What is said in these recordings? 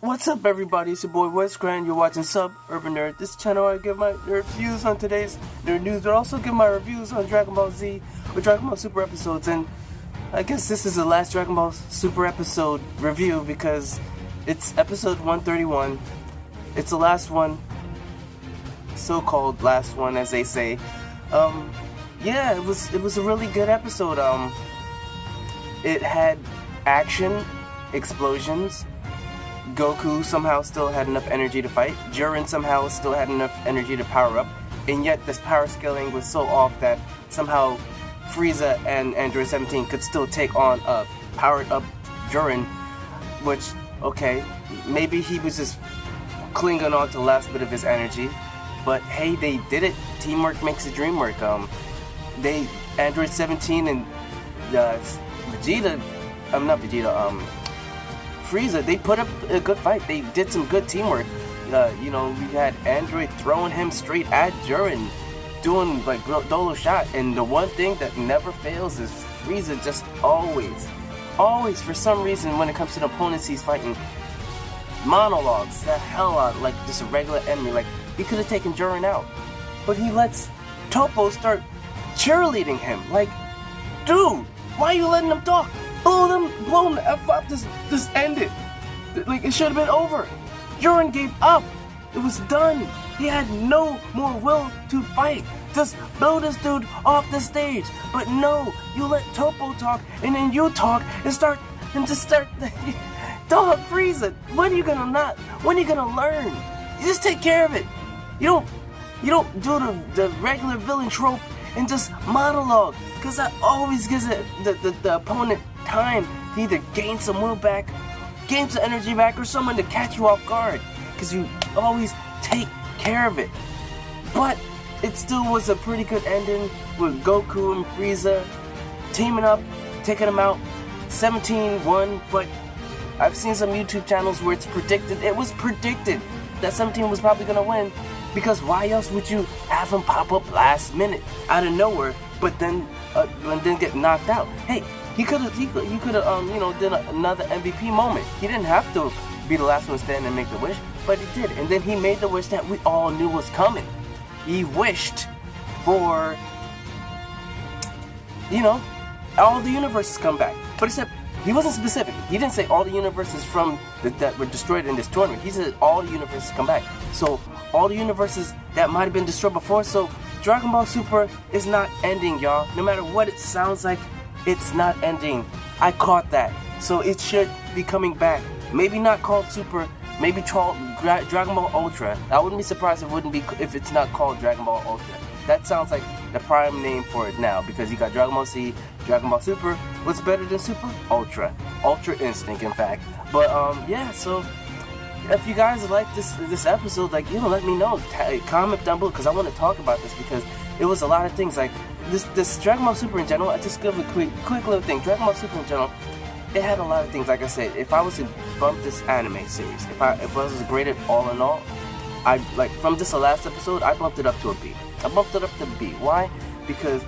What's up, everybody? It's your boy Wes Grand. You're watching Urban Nerd. This channel I give my nerd views on today's nerd news, but also give my reviews on Dragon Ball Z or Dragon Ball Super episodes. And I guess this is the last Dragon Ball Super episode review because it's episode 131. It's the last one, so-called last one, as they say. Yeah, it was a really good episode. It had action, explosions. Goku somehow still had enough energy to fight. Jiren somehow still had enough energy to power up. And yet this power scaling was so off that somehow Frieza and Android 17 could still take on a powered up Jiren. Which, okay, maybe he was just clinging on to the last bit of his energy. But hey, they did it. Teamwork makes the dream work. Android 17 and Vegeta, Frieza, they put up a good fight. They did some good teamwork. We had Android throwing him straight at Jiren, doing like Dolo shot. And the one thing that never fails is Frieza just always, for some reason, when it comes to the opponents he's fighting, monologues the hell out like just a regular enemy. Like, he could have taken Jiren out, but he lets Topo start cheerleading him. Like, dude, why are you letting him talk? Blow him the F up, just end it. Like, it should have been over. Jiren gave up. It was done. He had no more will to fight. Just blow this dude off the stage. But no, you let Topo talk, and then you talk, and start. Dog, Frieza, when are you gonna learn? You just take care of it. You don't do the regular villain trope and just monologue, because that always gives the opponent time to either gain some will back, gain some energy back, or someone to catch you off guard, because you always take care of it. But it still was a pretty good ending with Goku and Frieza teaming up, taking them out. 17 won, but I've seen some YouTube channels where it was predicted that 17 was probably gonna win, because why else would you have him pop up last minute out of nowhere, but then get knocked out? Hey, he could have did another MVP moment. He didn't have to be the last one standing and make the wish, but he did. And then he made the wish that we all knew was coming. He wished for all the universes come back, but except he wasn't specific. He didn't say all the universes that were destroyed in this tournament. He said all the universes come back. So all the universes that might have been destroyed before. So Dragon Ball Super is not ending, y'all. No matter what it sounds like, it's not ending. I caught that. So it should be coming back. Maybe not called Super. Maybe called Dragon Ball Ultra. I wouldn't be surprised if it's not called Dragon Ball Ultra. That sounds like the prime name for it now, because you got Dragon Ball Z, Dragon Ball Super. What's better than Super? Ultra Instinct, in fact. But yeah. So if you guys like this episode, like, let me know. Comment down below, because I want to talk about this, because it was a lot of things. Like this Dragon Ball Super in general. I just give a quick little thing. Dragon Ball Super in general, it had a lot of things. Like I said, if I was to bump this anime series, if I was graded all in all, from just the last episode, I bumped it up to a B. I bumped it up to B. Why? Because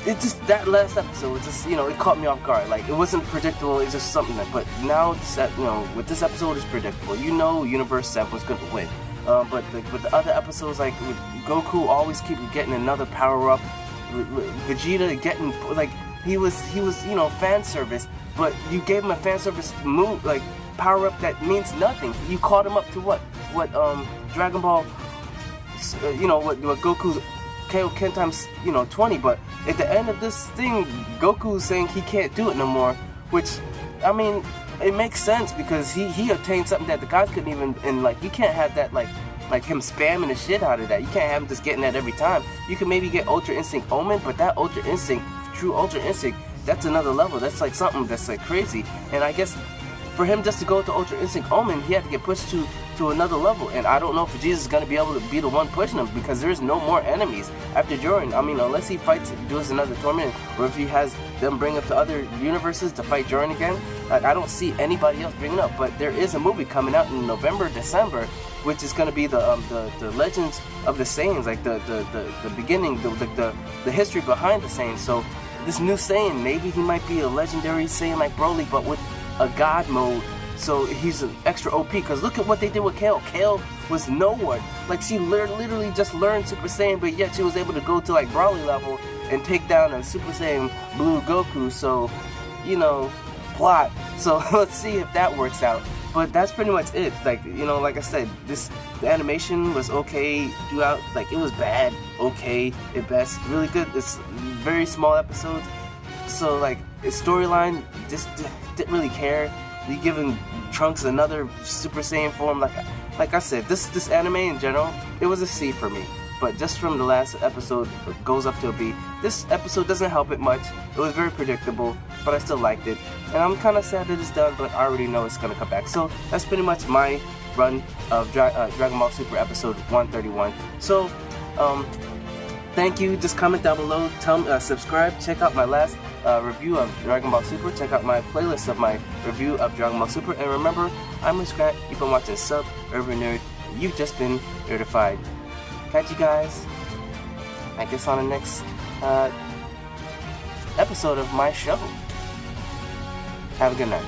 it just, that last episode, it caught me off guard. Like, it wasn't predictable. It's just something that. But now, with this episode, it's predictable. Universe 7 was going to win. But with the other episodes, like with Goku, always keep getting another power up. Vegeta getting he was fan service, but you gave him a fan service move, like power up that means nothing. You called him up to what Dragon Ball, what Goku's Kale times 20. But at the end of this thing, Goku's saying he can't do it no more, which, I mean, it makes sense, because he obtained something that the guys couldn't even. And you can't have that like him spamming the shit out of that. You can't have him just getting that every time. You can maybe get Ultra Instinct Omen, but that true Ultra Instinct, that's another level. That's like something that's like crazy. And I guess for him just to go to Ultra Instinct Omen, he had to get pushed to another level. And I don't know if Vegeta is going to be able to be the one pushing him, because there's no more enemies after Jiren. I mean, unless he does another tournament, or if he has them bring up to other universes to fight Jiren again. I don't see anybody else bringing up. But there is a movie coming out in November, December, which is going to be the Legends of the Saiyans, like the beginning, the history behind the Saiyans. So this new Saiyan, maybe he might be a legendary Saiyan like Broly, but with a God mode So he's an extra OP, because look at what they did with Kale. Kale was no one. Like, she literally just learned Super Saiyan, but yet she was able to go to like Broly level and take down a Super Saiyan Blue Goku. So, you know, plot. So let's see if that works out. But that's pretty much it. Like, you know, like I said, the animation was okay throughout. Like, it was bad, okay at best, really good. It's very small episodes. So like, its storyline just didn't really care. You giving Trunks another Super Saiyan form. Like I said, this anime in general, it was a C for me. But just from the last episode, it goes up to a B. This episode doesn't help it much. It was very predictable, but I still liked it. And I'm kind of sad that it's done, but I already know it's gonna come back. So that's pretty much my run of Dragon Ball Super episode 131. So, thank you. Just comment down below. Subscribe. Check out my last review of Dragon Ball Super. Check out my playlist of my review of Dragon Ball Super. And remember, I'm Rich Grant. You've been watching Sub Urban Nerd. You've just been nerdified. Catch you guys, I guess, on the next episode of my show. Have a good night.